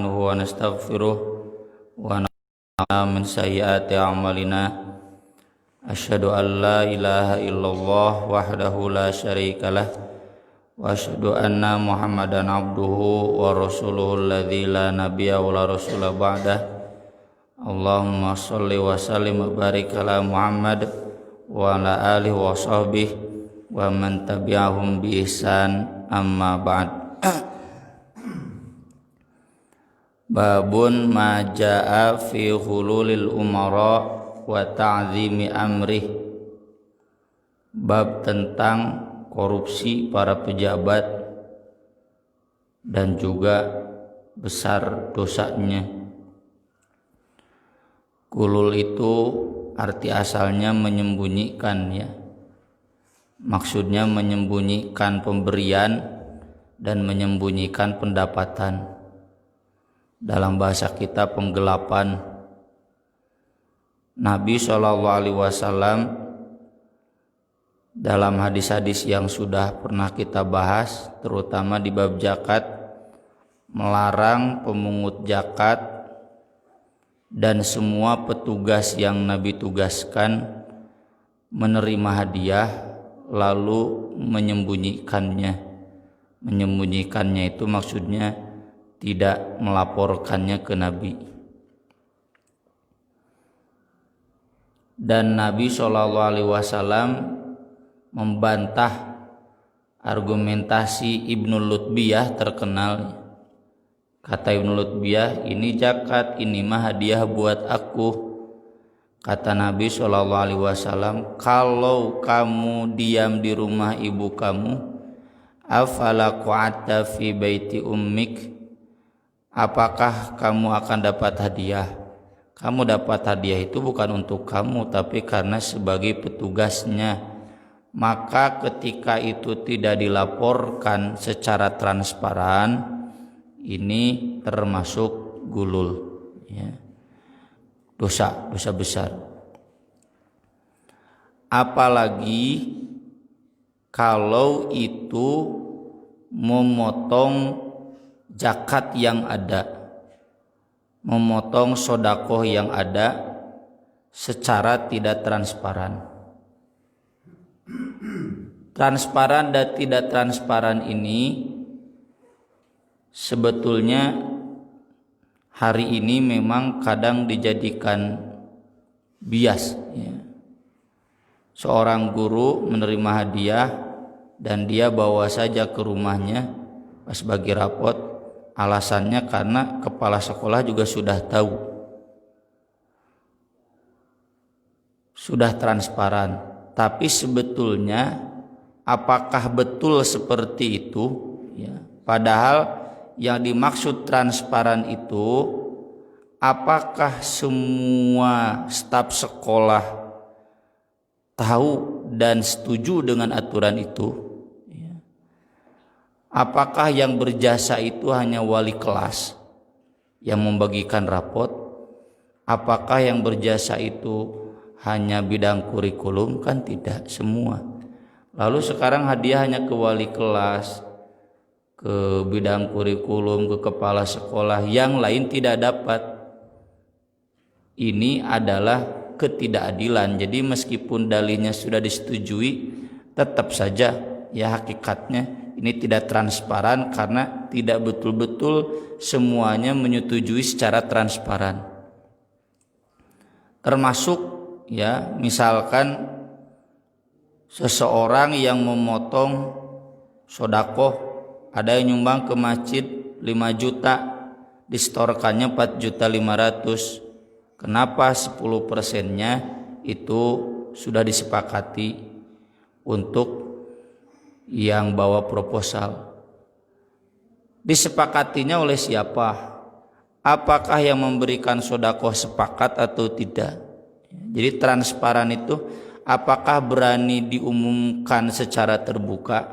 wa nastaghfiruh wa na'udzu min sayyiati a'malina asyhadu an la ilaha illallah wahdahu la syarikalah wa asyhadu anna Muhammadan abduhu wa rasuluhu alladzi la nabiyya wa la rasula ba'dah. Allahumma shalli wa sallim wa barik ala Muhammad wa ala alihi wa sahbihi wa man tabi'ahum bi ihsan, amma ba'd. Babun ma jaa fi khululil umara wa ta'zimi amrih. Bab tentang korupsi para pejabat dan juga besar dosanya. Gulul itu arti asalnya menyembunyikan, ya. Maksudnya menyembunyikan pemberian dan menyembunyikan pendapatan. Dalam bahasa kita penggelapan. Nabi SAW dalam hadis-hadis yang sudah pernah kita bahas, terutama di bab zakat, melarang pemungut zakat dan semua petugas yang Nabi tugaskan menerima hadiah lalu menyembunyikannya. Menyembunyikannya itu maksudnya tidak melaporkannya ke Nabi. Dan Nabi SAW membantah argumentasi Ibnu Lutbiyah terkenal. Kata Ibnu Lutbiyah, ini zakat, ini mah hadiah buat aku. Kata Nabi SAW, kalau kamu diam di rumah ibu kamu, afala qu'atta fi baiti ummik, apakah kamu akan dapat hadiah? Kamu dapat hadiah itu bukan untuk kamu, tapi karena sebagai petugasnya. Maka ketika itu tidak dilaporkan secara transparan, ini termasuk gulul, ya. Dosa besar. Apalagi kalau itu memotong zakat yang ada, memotong sodakoh yang ada secara tidak transparan. Transparan dan tidak transparan ini sebetulnya hari ini memang kadang dijadikan bias, ya. Seorang guru menerima hadiah dan dia bawa saja ke rumahnya pas bagi rapot. Alasannya karena kepala sekolah juga sudah tahu, sudah transparan. Tapi sebetulnya apakah betul seperti itu, ya? Padahal yang dimaksud transparan itu, apakah semua staf sekolah tahu dan setuju dengan aturan itu? Apakah yang berjasa itu hanya wali kelas yang membagikan rapot? Apakah yang berjasa itu hanya bidang kurikulum? Kan tidak semua. Lalu sekarang hadiah hanya ke wali kelas, ke bidang kurikulum, ke kepala sekolah, yang lain tidak dapat. Ini adalah ketidakadilan. Jadi meskipun dalilnya sudah disetujui, tetap saja ya hakikatnya ini tidak transparan karena tidak betul-betul semuanya menyetujui secara transparan. Termasuk, ya, misalkan seseorang yang memotong sodakoh, ada yang nyumbang ke masjid 5 juta, distorkannya 4.500.000. Kenapa 10%-nya itu sudah disepakati untuk yang bawa proposal? Disepakatinya oleh siapa? Apakah yang memberikan sodakoh sepakat atau tidak? Jadi transparan itu apakah berani diumumkan secara terbuka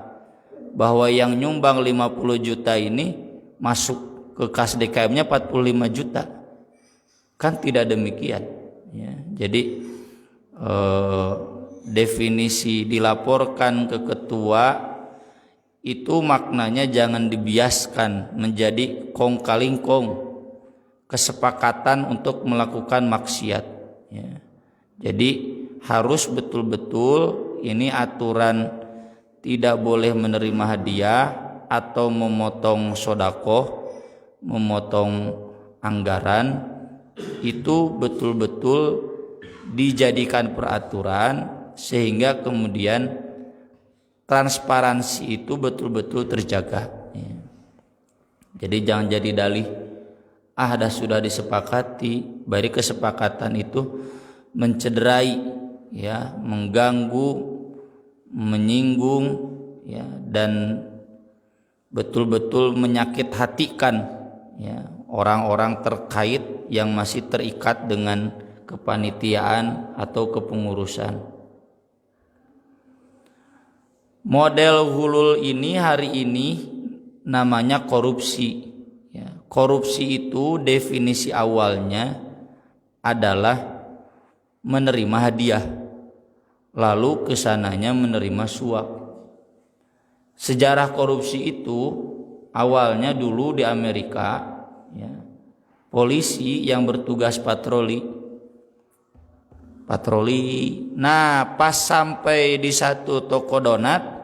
bahwa yang nyumbang 50 juta ini masuk ke kas DKM-nya 45 juta? Kan tidak demikian, ya. Jadi definisi dilaporkan ke ketua itu maknanya jangan dibiaskan menjadi kong kali kong, kesepakatan untuk melakukan maksiat, ya. Jadi harus betul-betul ini aturan tidak boleh menerima hadiah atau memotong sodakoh, memotong anggaran, itu betul-betul dijadikan peraturan sehingga kemudian transparansi itu betul-betul terjaga, ya. Jadi jangan jadi dalih sudah disepakati, bari kesepakatan itu mencederai, ya, mengganggu, menyinggung, ya, dan betul-betul menyakit hatikan, ya, orang-orang terkait yang masih terikat dengan kepanitiaan atau kepengurusan. Model hulul ini hari ini namanya korupsi, ya. Korupsi itu definisi awalnya adalah menerima hadiah lalu kesananya menerima suap. Sejarah korupsi itu awalnya dulu di Amerika, ya, polisi yang bertugas patroli. Nah, pas sampai di satu toko donat,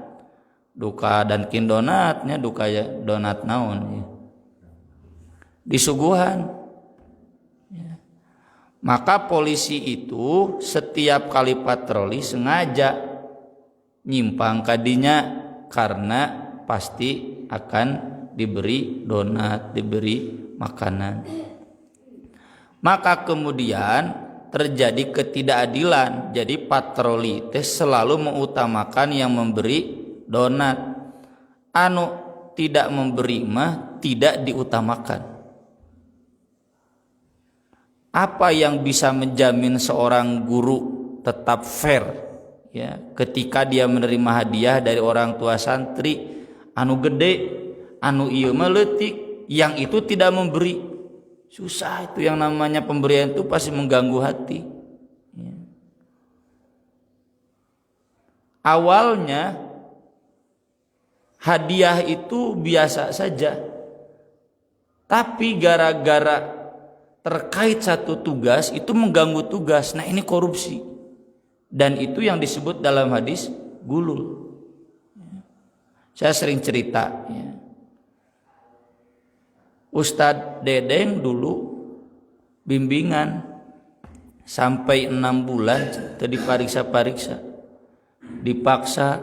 duka dan kin donatnya, duka ya donat naon, ya, disuguhan, ya. Maka polisi itu setiap kali patroli sengaja nyimpang kadinya karena pasti akan diberi donat, diberi makanan. Maka kemudian terjadi ketidakadilan. Jadi patroli teh selalu mengutamakan yang memberi donat, anu tidak memberi mah tidak diutamakan. Apa yang bisa menjamin seorang guru tetap fair, ya, ketika dia menerima hadiah dari orang tua santri anu gede, anu ieu mah leutik, yang itu tidak memberi? Susah itu, yang namanya pemberian itu pasti mengganggu hati, ya. Awalnya hadiah itu biasa saja, tapi gara-gara terkait satu tugas itu mengganggu tugas. Nah, ini korupsi, dan itu yang disebut dalam hadis gulul. Saya sering cerita, ya. Ustadz Dedeng dulu bimbingan sampai 6 bulan dipariksa-pariksa, dipaksa,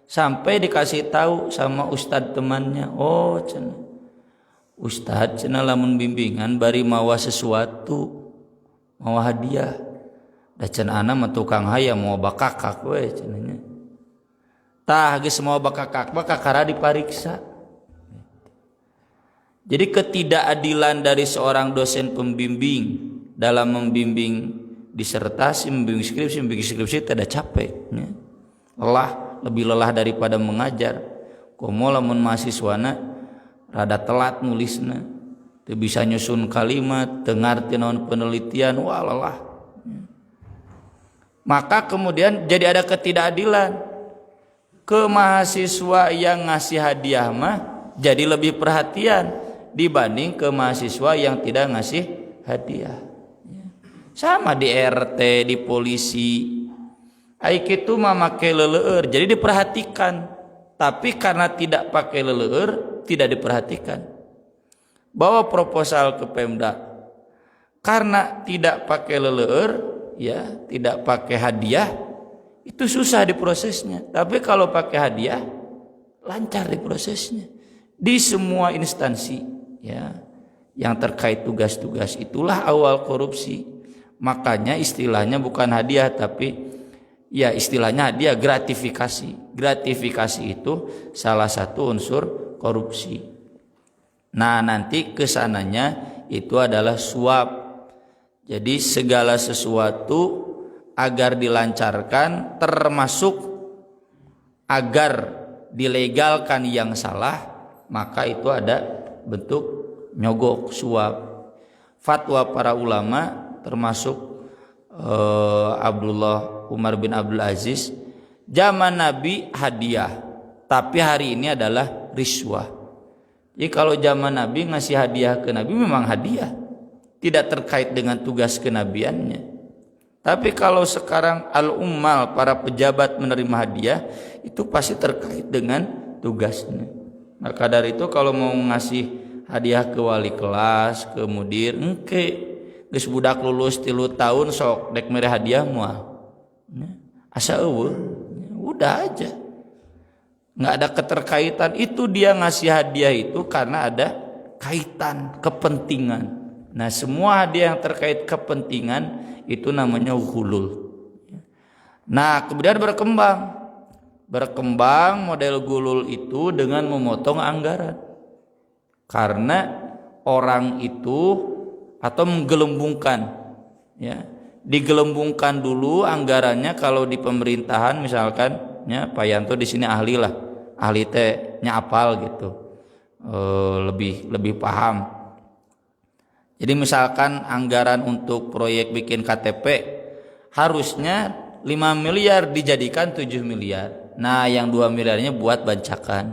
sampai dikasih tahu sama ustadz temannya, oh cenah ustadz cenah lamun bimbingan bari mawa sesuatu, mawa hadiah, da cenah ana mah tukang hayam mau bakakak we cenahnya. Tah geus mau bakakak bakakara dipariksa. Jadi ketidakadilan dari seorang dosen pembimbing dalam membimbing disertasi, membimbing skripsi tidak capek, ya. Lebih lelah daripada mengajar. Komo lamun mahasiswana rada telat nulisna, teu bisa nyusun kalimat, teu ngarti naon penelitian, wah lelah. Maka kemudian jadi ada ketidakadilan. Ke mahasiswa yang ngasih hadiah mah jadi lebih perhatian dibanding ke mahasiswa yang tidak ngasih hadiah. Sama di RT, di polisi, aik itu mah make leleur, jadi diperhatikan. Tapi karena tidak pakai leleur, tidak diperhatikan. Bawa proposal ke Pemda, karena tidak pakai leleur, ya, tidak pakai hadiah, itu susah diprosesnya. Tapi kalau pakai hadiah, lancar diprosesnya. Di semua instansi, ya, yang terkait tugas-tugas, itulah awal korupsi. Makanya istilahnya bukan hadiah, tapi ya istilahnya hadiah, gratifikasi. Gratifikasi itu salah satu unsur korupsi. Nah, nanti kesananya itu adalah suap. Jadi segala sesuatu agar dilancarkan, termasuk agar dilegalkan yang salah, maka itu ada bentuk nyogok, suap. Fatwa para ulama termasuk Abdullah Umar bin Abdul Aziz, zaman Nabi hadiah, tapi hari ini adalah riswah. Jadi kalau zaman Nabi ngasih hadiah ke Nabi memang hadiah, tidak terkait dengan tugas kenabiannya. Tapi kalau sekarang al-ummal, para pejabat menerima hadiah, itu pasti terkait dengan tugasnya. Maka dari itu kalau mau ngasih hadiah ke wali kelas, ke mudir, engke geus budak lulus 3 tahun sok dek mere hadiah moal. Asa eueuh, udah aja. Enggak ada keterkaitan. Itu dia ngasih hadiah itu karena ada kaitan, kepentingan. Nah, semua hadiah yang terkait kepentingan itu namanya ghulul. Nah, kemudian berkembang model gulul itu dengan memotong anggaran. Karena orang itu atau menggelembungkan, ya, digelembungkan dulu anggarannya. Kalau di pemerintahan misalkan, ya, Pak Yanto di sini ahli lah, ahli teh nyapal gitu, lebih paham. Jadi misalkan anggaran untuk proyek bikin KTP harusnya 5 miliar dijadikan 7 miliar. Nah, yang 2 miliarnya buat bancakan.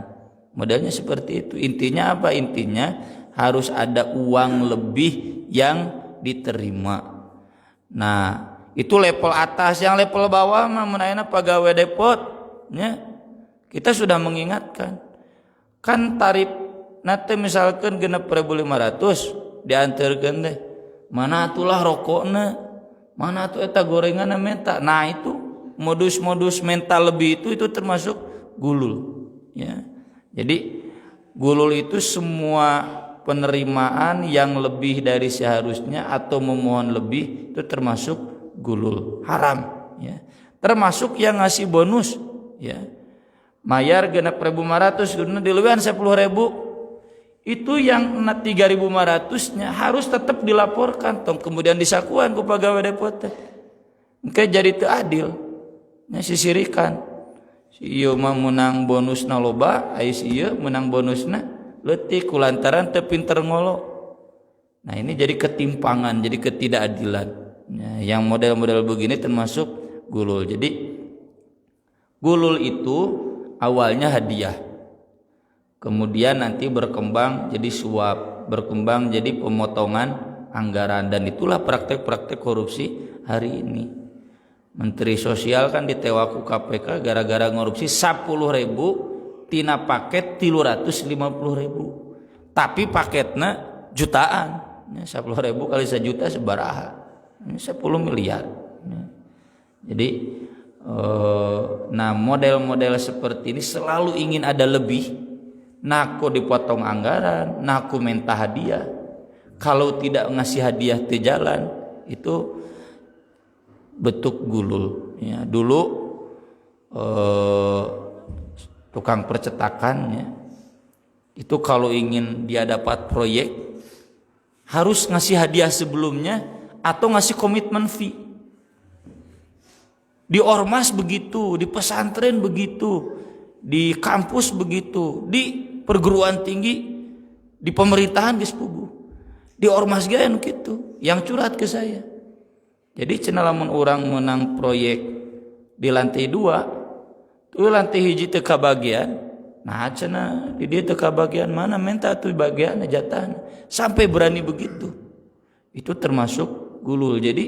Modelnya seperti itu. Intinya apa? Intinya harus ada uang lebih yang diterima. Nah, itu level atas. Yang level bawah mah menaikna pegawai depot, ya. Kita sudah mengingatkan. Kan tarif nate misalkan 6.500 diantarkan deh, mana atulah rokoknya, mana tuh eta gorengan menta. Nah, itu modus-modus mental lebih itu termasuk gulul, ya. Jadi gulul itu semua penerimaan yang lebih dari seharusnya atau memohon lebih, itu termasuk gulul, haram, ya. Termasuk yang ngasih bonus, ya, mayar 6.500 guna dilebihan 10.000, itu yang 3.500-nya harus tetap dilaporkan, tong kemudian disakuan ku pegawai depot teh. Engke jadi teu adil, nya sisirikan. Si ieu mah menang bonusna loba, aya si ieu menang bonusna leutik kulantaran teu pinter ngolo. Nah, ini jadi ketimpangan, jadi ketidakadilan. Nah, yang model-model begini termasuk gulul. Jadi gulul itu awalnya hadiah, kemudian nanti berkembang jadi suap, berkembang jadi pemotongan anggaran, dan itulah praktek-praktek korupsi hari ini. Menteri Sosial kan ditewa ku KPK gara-gara ngorupsi 10.000 tina paket 350.000. Tapi paketnya jutaan. 10.000 kali 1 juta sebaraha. 10 miliar. Jadi nah, model-model seperti ini selalu ingin ada lebih. Naku dipotong anggaran, naku minta hadiah. Kalau tidak ngasih hadiah te jalan, itu bentuk gulul, ya. Dulu tukang percetakannya itu kalau ingin dia dapat proyek harus ngasih hadiah sebelumnya atau ngasih komitmen fee. Di ormas begitu, di pesantren begitu, di kampus begitu, di perguruan tinggi, di pemerintahan geus puguh, di ormas ge anu kitu, yang curhat ke saya. Jadi cenah lamun urang menang proyek di lantai 2, tuh lantai hiji teu kabagian, nah cenah di dieu teu kabagian mana minta tuh bagian jatahna, sampai berani begitu. Itu termasuk gulul. Jadi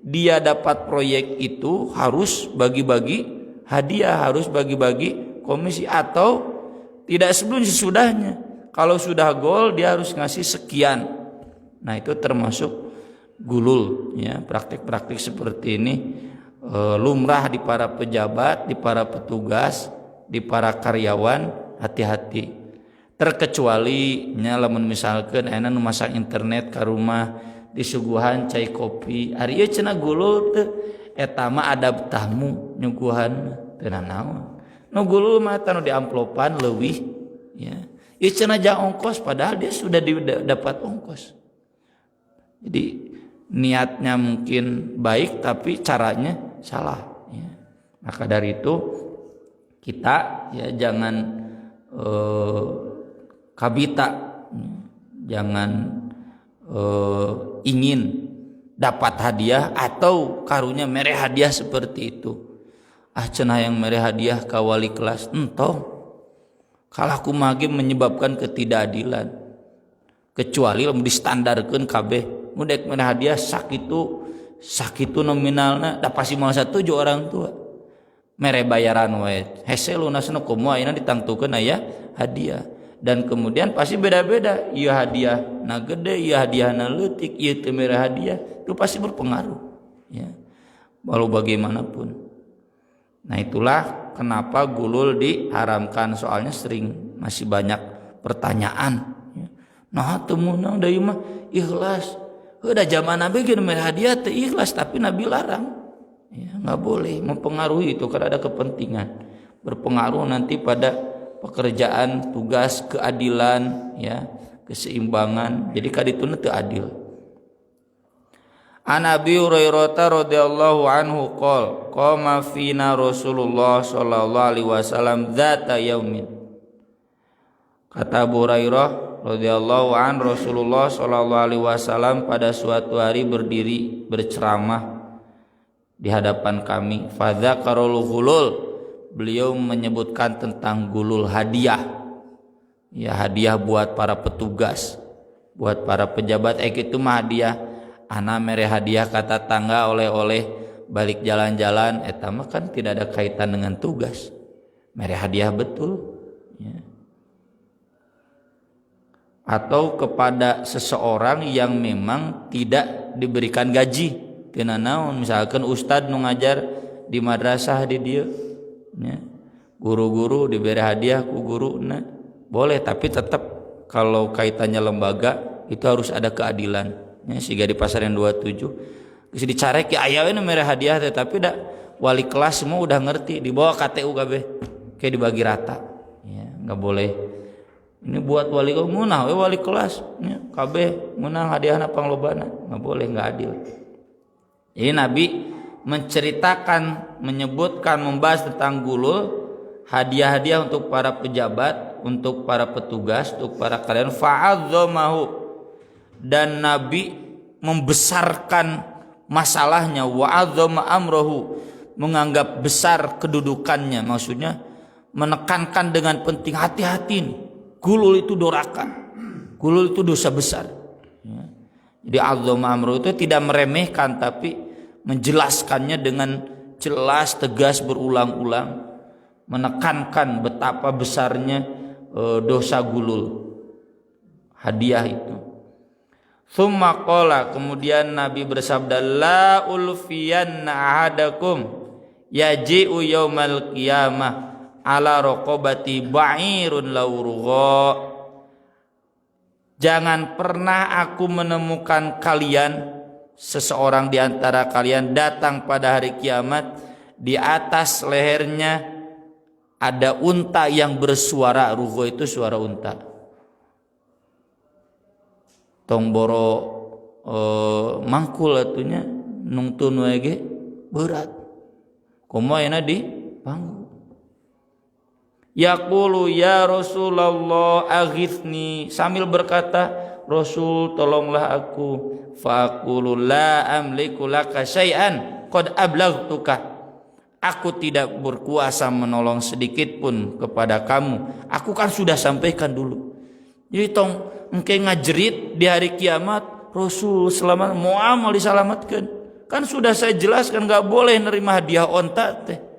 dia dapat proyek itu harus bagi-bagi hadiah, harus bagi-bagi komisi, atau tidak sebelum sesudahnya. Kalau sudah gol dia harus ngasih sekian. Nah, itu termasuk gulul, ya. Praktik-praktik seperti ini lumrah di para pejabat, di para petugas, di para karyawan. Hati-hati. Terkecuali nya lamun misalkan aya nu masang internet ka rumah disuguhan cai kopi, ari ieu cenah gulul teu, eta mah adab tamu nyuguhan teu naon. Nu gulul mah tanu di amplopan leuwih, ya. Ieu cenah jang ongkos padahal dia sudah dapat ongkos. Jadi niatnya mungkin baik tapi caranya salah, ya. Maka dari itu kita, ya, jangan kabita, jangan ingin dapat hadiah atau karunya mere hadiah seperti itu. Cenah yang mere hadiah ka wali kelas entong kalah kumaha ge menyebabkan ketidakadilan, kecuali lamun distandarkeun kabeh mudek mere hadiah sakitu nominalna da pasti moal satuju orang tua mere bayaran wae hese lunasna kumaha ayeuna ditangtukeun aya hadiah. Dan kemudian pasti beda-beda, ieu hadiahna gede, ieu hadiahna leutik, ieu teu mere hadiah, itu pasti berpengaruh ya. Walau bagaimanapun. Nah, itulah kenapa gulul diharamkan, soalnya sering masih banyak pertanyaan ya. Nah, teu meunang da ieu mah ikhlas. Udah zaman Nabi geus mere hadiah teu ikhlas, tapi Nabi larang. Ya, enggak boleh mempengaruhi itu karena ada kepentingan. Berpengaruh nanti pada pekerjaan, tugas, keadilan, ya, keseimbangan. Jadi kadituna teu adil. An Abi Hurairah radhiyallahu anhu qama fina Rasulullah sallallahu alaihi wasallam dzata yaumin. Kata Abu Hurairah radhiyallahu an, Rasulullah sallallahu alaihi wasallam pada suatu hari berdiri berceramah di hadapan kami. Fadzakarul ghulul, beliau menyebutkan tentang gulul hadiah. Ya, hadiah buat para petugas, buat para pejabat. Itu mah hadiah. Ana mere hadiah kata tangga oleh-oleh balik jalan-jalan, eta mah kan tidak ada kaitan dengan tugas. Mere hadiah betul. Ya. Atau kepada seseorang yang memang tidak diberikan gaji. Tina naon, misalkan ustad nu ngajar di madrasah di dieu. Ya. Guru-guru diberi hadiah ku guruna boleh, tapi tetap kalau kaitannya lembaga itu harus ada keadilan ya. Siga di Pasarian 27 geus dicarek ya aya we mere hadiah teh, tapi da wali kelas semua udah ngerti dibawa KTU kabeh kayak dibagi rata ya. Enggak boleh ini buat wali kelas munah we wali kelas ya, kabeh menang hadiahna panglobana, enggak boleh, enggak adil. Jadi Nabi menceritakan, menyebutkan, membahas tentang gulul, hadiah-hadiah untuk para pejabat, untuk para petugas, untuk para karyawan. Fa'adzamahu, dan Nabi membesarkan masalahnya. Wa'adzama amrohu, menganggap besar kedudukannya, maksudnya menekankan dengan penting, hati-hati nih, gulul itu doraka, gulul itu dosa besar ya. Jadi adzama amrohu itu tidak meremehkan, tapi menjelaskannya dengan jelas, tegas, berulang-ulang, menekankan betapa besarnya dosa gulul hadiah itu. Tsumma qala, kemudian Nabi bersabda, la ulfiyanna ahadakum yaji'u yaumal qiyamah ala raqabati ba'irun laurugha. Jangan pernah aku menemukan kalian, seseorang di antara kalian datang pada hari kiamat, di atas lehernya ada unta yang bersuara. Rugo itu suara unta. Tongboro mangkul atunya nungtun wae berat. Komo ayeuna di panggung. Yaqulu ya Rasulullah aghithni, sambil berkata, Rasul tolonglah aku. Faqulu la amliku laka syai'an qad ablaghtuka, aku tidak berkuasa menolong sedikit pun kepada kamu, aku kan sudah sampaikan dulu. Jadi tong engke ngajerit di hari kiamat, Rasul selamat moal diselamatkan, kan sudah saya jelaskan enggak boleh nerima hadiah onta teh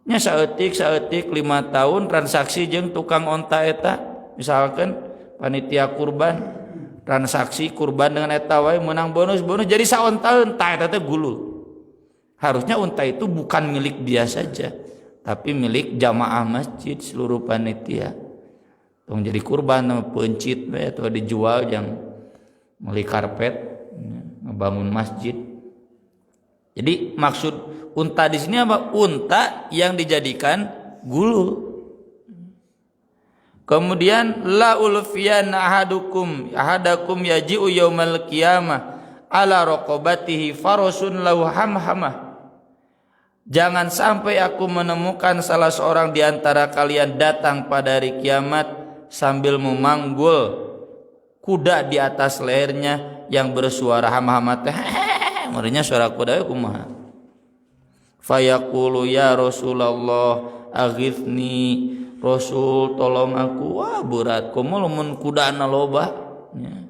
nya saeutik 5 tahun transaksi jeung tukang onta eta, misalkan panitia kurban transaksi kurban dengan eta wae menang bonus jadi saonta entah eta teh gulul. Harusnya unta itu bukan milik dia saja, tapi milik jamaah masjid, seluruh panitia. Tong jadi kurban sama pencit we atau dijual yang meuli karpet ngebangun masjid. Jadi maksud unta di sini apa? Unta yang dijadikan gulul. Kemudian la ulfiyan ahadakum yaji'u yaumal qiyamah ala raqabatihi farasun lahu hamhamah. Jangan sampai aku menemukan salah seorang di antara kalian datang pada hari kiamat sambil memanggul kuda di atas lehernya yang bersuara hamhamah. Murinya suara kuda kumaha? Fayaqulu ya Rasulullah aghithni, Rasul tolong aku. Wah berat, komo lamun kudana loba ya.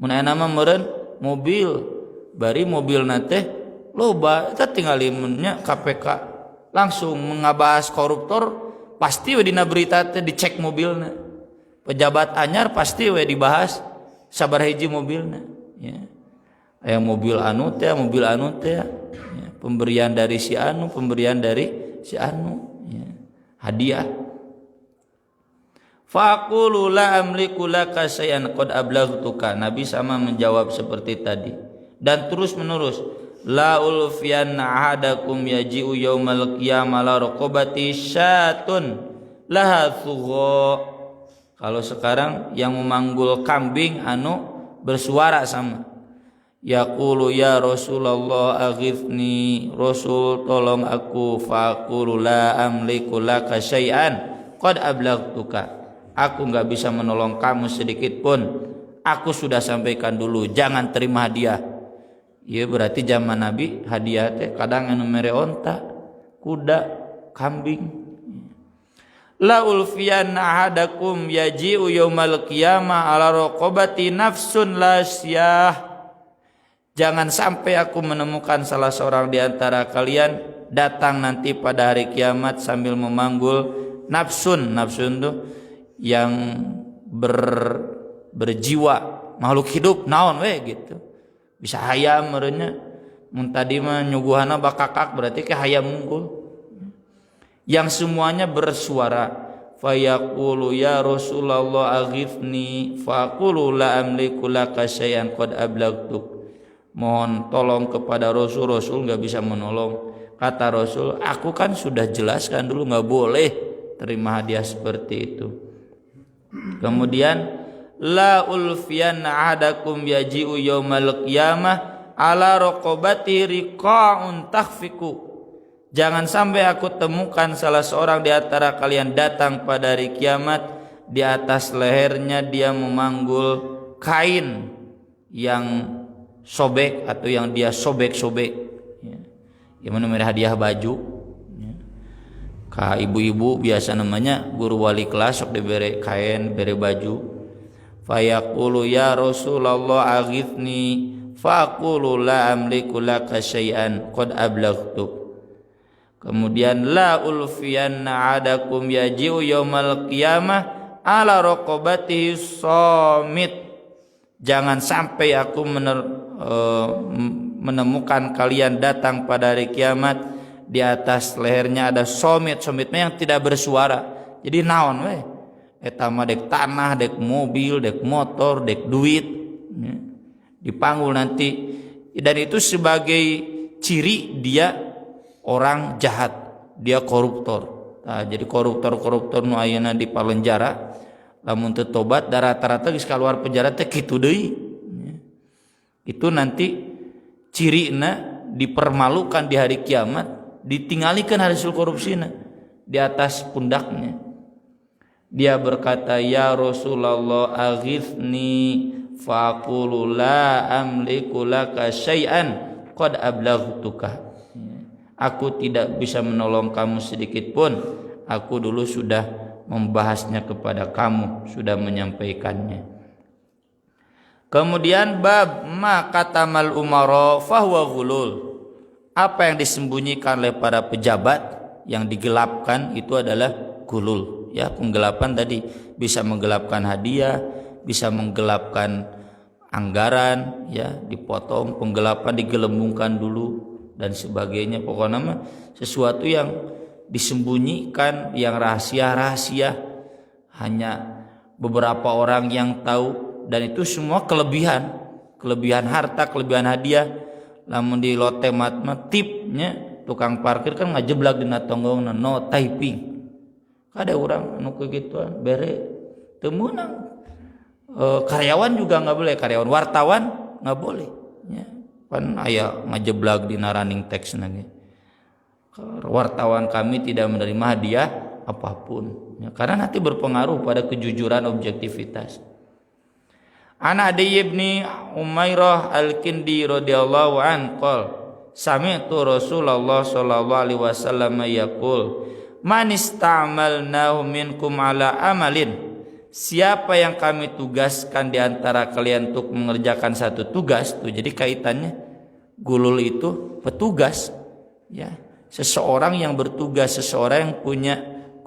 mun aya nama meureun mobil bari mobil nate loba eta tingali munnya KPK langsung ngabahas koruptor pasti we dina berita teh dicek mobilna pejabat anyar pasti we dibahas sabar hiji mobilna ya aya mobil anu teh ya. Pemberian dari si anu ya. Hadiah faqulu la amliku laka syai'an qad ablaghtuka. Nabi sama menjawab seperti tadi dan terus menerus la ulfiyanna ahadakum yaji'u yaumal qiyamah la raqabati syatun laha thugha. Kalau sekarang yang memanggul kambing anu bersuara sama yaqulu ya Rasulullah aghithni, Rasul tolong aku, faqulu la amliku laka syai'an qad ablaghtuka, aku enggak bisa menolong kamu sedikit pun, aku sudah sampaikan dulu, jangan terima hadiah. Ya berarti zaman Nabi hadiah teh kadang anu mere onta, kuda, kambing. La ulfiyan ahadakum yaji'u yaumal qiyamah ala raqabati nafsun lasyah. Jangan sampai aku menemukan salah seorang di antara kalian datang nanti pada hari kiamat sambil memanggul nafsun tuh yang berjiwa, makhluk hidup naon we gitu. Bisa hayam merenya mun tadi mah nyuguhana bakakak berarti ke hayam unggul. Yang semuanya bersuara fayaqulu ya Rasulullah aghithni faqulu la amliku laka syai'an qad ablaghtuk. Mohon tolong kepada Rasul nggak bisa menolong. Kata Rasul, aku kan sudah jelaskan dulu nggak boleh terima hadiah seperti itu. Kemudian la ulfiyan ahadakum yaji'u yaumal qiyamah ala raqabati riqa'un takhfiku. Jangan sampai aku temukan salah seorang di antara kalian datang pada hari kiamat di atas lehernya dia memanggul kain yang sobek atau yang dia sobek-sobek ya. Yang mana hadiah baju ya. Ka ibu-ibu biasa namanya guru wali kelas sok diberi kain, beri baju. Fayaqulu ya Rasulullah aghithni faqulu la amliku laka syai'an qad ablaghtuk. Kemudian la ulfiyanna adakum yaji'u yaumal qiyamah ala raqabatihi samit. Jangan sampai aku menemukan kalian datang pada hari kiamat di atas lehernya ada somitnya yang tidak bersuara. Jadi naon we? Eta mah dek tanah, dek mobil, dek motor, dek duit. Ya. Dipanggul nanti dan itu sebagai ciri dia orang jahat, dia koruptor. Nah, jadi koruptor nu ayeuna di palenjara lamun teu tobat rata-rata geus kaluar penjara teh kitu deui. Itu nanti cirina dipermalukan di hari kiamat, ditingalikeun hasil korupsina di atas pundaknya. Dia berkata, "Ya Rasulullah aghithni faqulu la amliku laka syai'an qad ablaghtuka." Aku tidak bisa menolong kamu sedikit pun, aku dulu sudah membahasnya kepada kamu, sudah menyampaikannya. Kemudian bab ma katamal umara fahuwa ghulul. Apa yang disembunyikan oleh para pejabat yang digelapkan itu adalah gulul. Ya, penggelapan tadi bisa menggelapkan hadiah, bisa menggelapkan anggaran, ya, dipotong, penggelapan digelembungkan dulu dan sebagainya. Pokoknya mah sesuatu yang disembunyikan, yang rahasia hanya beberapa orang yang tahu, dan itu semua kelebihan harta, kelebihan hadiah. Lamun di lote matma tipnya tukang parkir kan ngajeblak dina tonggongna no typing. Kada orang anu kegituan bere teu meunang. Karyawan juga nggak boleh, karyawan wartawan nggak boleh. Ya. Kan aya ngajeblak dina running text nage. Wartawan kami tidak menerima hadiah apapun ya, karena nanti berpengaruh pada kejujuran objektivitas. Ana Adi ibni Umairah al-Kindi radhiyallahu an qol sami'tu Rasulullah sallallahu alaihi wasallam yaqul man ista'malnahu minkum ala amalin siapa yang kami tugaskan di antara kalian untuk mengerjakan satu tugas tuh. Jadi kaitannya gulul itu petugas, ya, seseorang yang bertugas, seseorang yang punya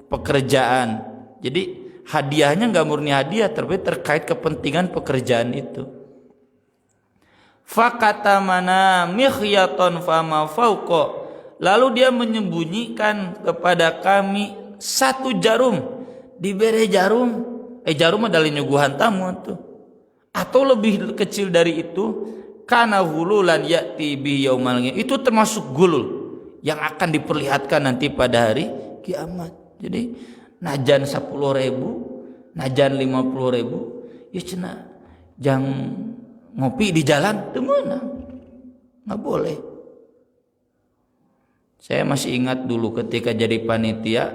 pekerjaan. Jadi hadiahnya nggak murni hadiah, tapi terkait kepentingan pekerjaan itu. Fakatamana mikhyaton fama fauqa, lalu dia menyembunyikan kepada kami satu jarum, diberi jarum. Jarum adalah nyuguhan tamu tuh, atau lebih kecil dari itu. Kana hululan ya'ti bi yaumal qiyamah, itu termasuk gulul yang akan diperlihatkan nanti pada hari kiamat. Jadi najan 10.000, najan 50.000, ya cenah jang ngopi di jalan teu meunang, nggak boleh. Saya masih ingat dulu ketika jadi panitia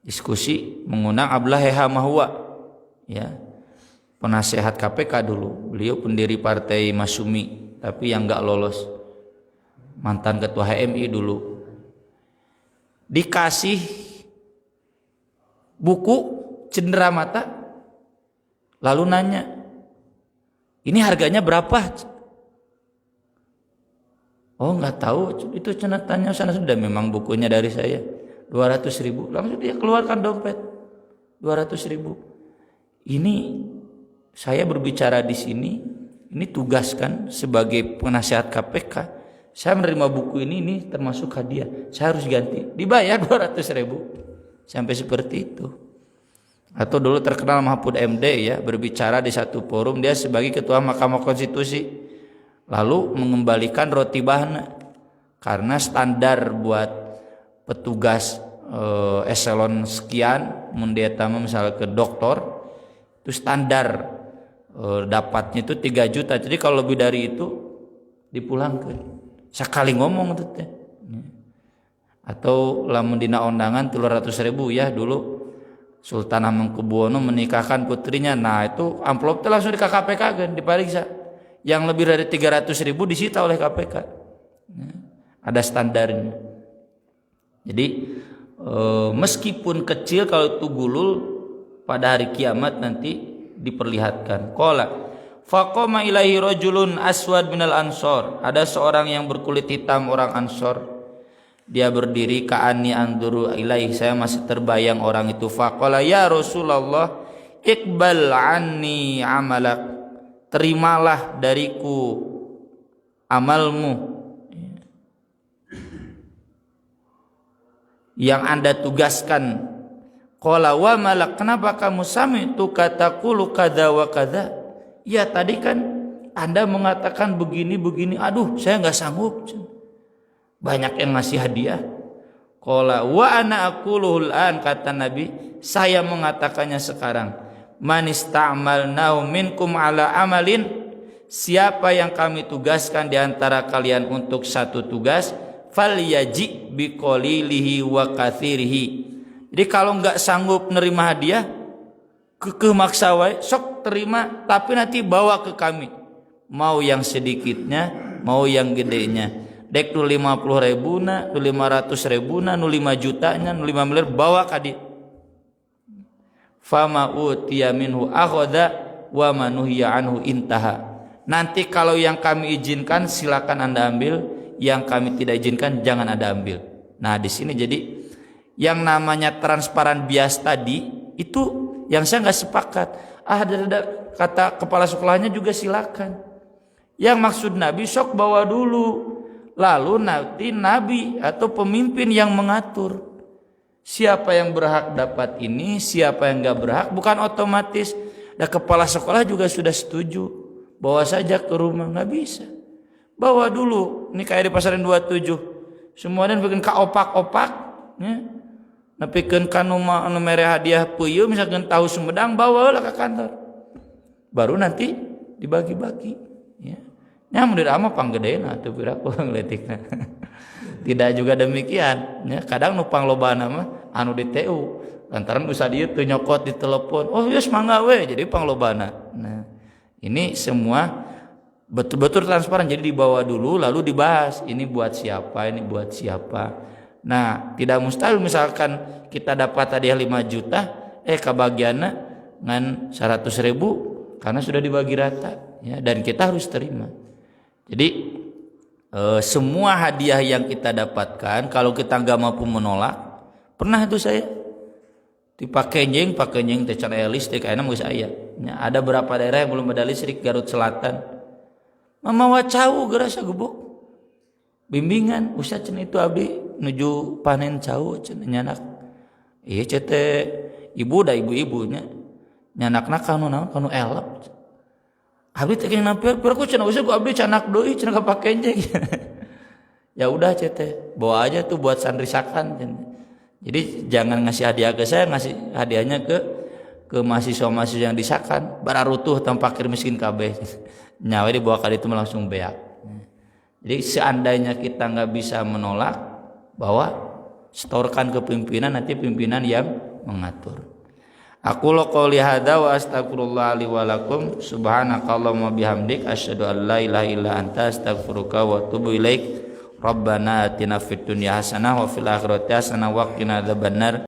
diskusi mengundang Abdullah Hamahwa, ya, penasehat KPK dulu. Beliau pendiri partai Masyumi tapi yang nggak lolos, mantan ketua HMI dulu. Dikasih buku cendera mata, lalu nanya, ini harganya berapa? Oh nggak tahu, itu cenah tanya sana, sudah memang bukunya dari saya 200.000. Langsung dia keluarkan dompet 200.000. Ini saya berbicara di sini, ini tugas kan sebagai penasihat KPK. Saya menerima buku ini termasuk hadiah, saya harus ganti, dibayar 200.000. Sampai seperti itu. Atau dulu terkenal Mahfud MD, ya, berbicara di satu forum, dia sebagai ketua Mahkamah Konstitusi, lalu mengembalikan roti bahna karena standar buat petugas eselon sekian mendietama misalnya ke doktor itu standar dapatnya itu 3 juta. Jadi kalau lebih dari itu dipulangkan. Sekali ngomong itu teh. Atau lamun dina undangan 300.000, ya, dulu Sultan Hamengkubuwono menikahkan putrinya. Nah itu amplop itu langsung di KPK kan, diperiksa. Yang lebih dari 300.000 disita oleh KPK. Ada standarnya. Jadi meskipun kecil, kalau itu gulul pada hari kiamat nanti diperlihatkan. Qala faqama ilaihi rajulun aswad minal ansor, ada seorang yang berkulit hitam orang Ansor. Dia berdiri, ka'anni anduru ilaihi, saya masih terbayang orang itu. Faqala ya Rasulullah iqbal anni amalak, terimalah dariku amalmu yang Anda tugaskan. Qala wa malak, kenapa kamu sami'tu kataqulu kadza wa kadza? Ya tadi kan Anda mengatakan begini, aduh saya nggak sanggup. Banyak yang ngasih hadiah. Qala wa ana aquluhul an, kata Nabi, saya mengatakannya sekarang. Man ista'malnahu minkum ala amalin, siapa yang kami tugaskan di antara kalian untuk satu tugas, falyaji biqalilihi wa katsirihi. Jadi kalau enggak sanggup nerima hadiah, kekeh maksa wae, sok terima, tapi nanti bawa ke kami. Mau yang sedikitnya, mau yang gedenya. Dek nu 50.000 na, nu 500.000 na, nu 5 jutanya, nu 5 miliar, bawa ka dia. Fama utiya minhu akhadha wa manuhiya anhu intaha. Nanti kalau yang kami izinkan silakan Anda ambil, yang kami tidak izinkan jangan Anda ambil. Nah, di sini jadi yang namanya transparan bias tadi itu yang saya nggak sepakat. Ada kata kepala sekolahnya juga silakan. Yang maksud Nabi sok bawa dulu, lalu nanti Nabi atau pemimpin yang mengatur siapa yang berhak dapat ini, siapa yang nggak berhak. Bukan otomatis. Dan kepala sekolah juga sudah setuju, bawa saja ke rumah, nggak bisa. Bawa dulu, ini kayak di pasaran 27, semuanya bikin kaopak-opak, ya. Napikeun kanu mere hadiah peuyeum misalkan tahu Sumedang, bawalah ke kantor. Baru nanti dibagi-bagi, ya. Nya mun dirama panggedeuna atuh piraku ngletikna. Tidak juga demikian, ya. Kadang nu panglobana mah anu di TU, lantaran usaha dieu teu nyokot di telepon. Oh, geus mangga we, jadi panglobana. Nah, ini semua betul-betul transparan, jadi dibawa dulu lalu dibahas, ini buat siapa, ini buat siapa. Nah, tidak mustahil misalkan kita dapat hadiah 5 juta, kebagianna ngan 100.000 karena sudah dibagi rata ya, dan kita harus terima. Jadi semua hadiah yang kita dapatkan kalau kita nggak mampu menolak, pernah itu saya dipakai jeng teh can aya listrik ayeuna geus aya. Ya, ada beberapa daerah yang belum ada listrik, Garut Selatan. Mamawa cau gerasa gebuk. Bimbingan ustaz cenah itu abdi nuju panen cau cenah nyanak. Ieu cete ibu da ibu-ibunya. Nyanakna kanu naon kanu elep. Abdi teh nampi ku cenah ustaz ku abdi canak deui cenah kapake jeng. Ya udah cete, bawa aja tuh buat sandrisakan cenah. Jadi jangan ngasih hadiah ke saya, ngasih hadiahnya ke mahasiswa-mahasiswa yang disakan, bararutuh tanpa fakir miskin kabeh. Nyawa dibawa kali itu langsung beak. Jadi seandainya kita nggak bisa menolak, bahwa setorkan ke pimpinan, nanti pimpinan yang mengatur. Aku qouli hadza wa astagfirullah li wa lakum subhanakallahumma bihamdik asyhadu an la ilaha illa anta astaghfiruka wa atubu ilaik. Rabbana atina fid dunya hasanah wa fil akhirati hasanah wa qina adzabannar.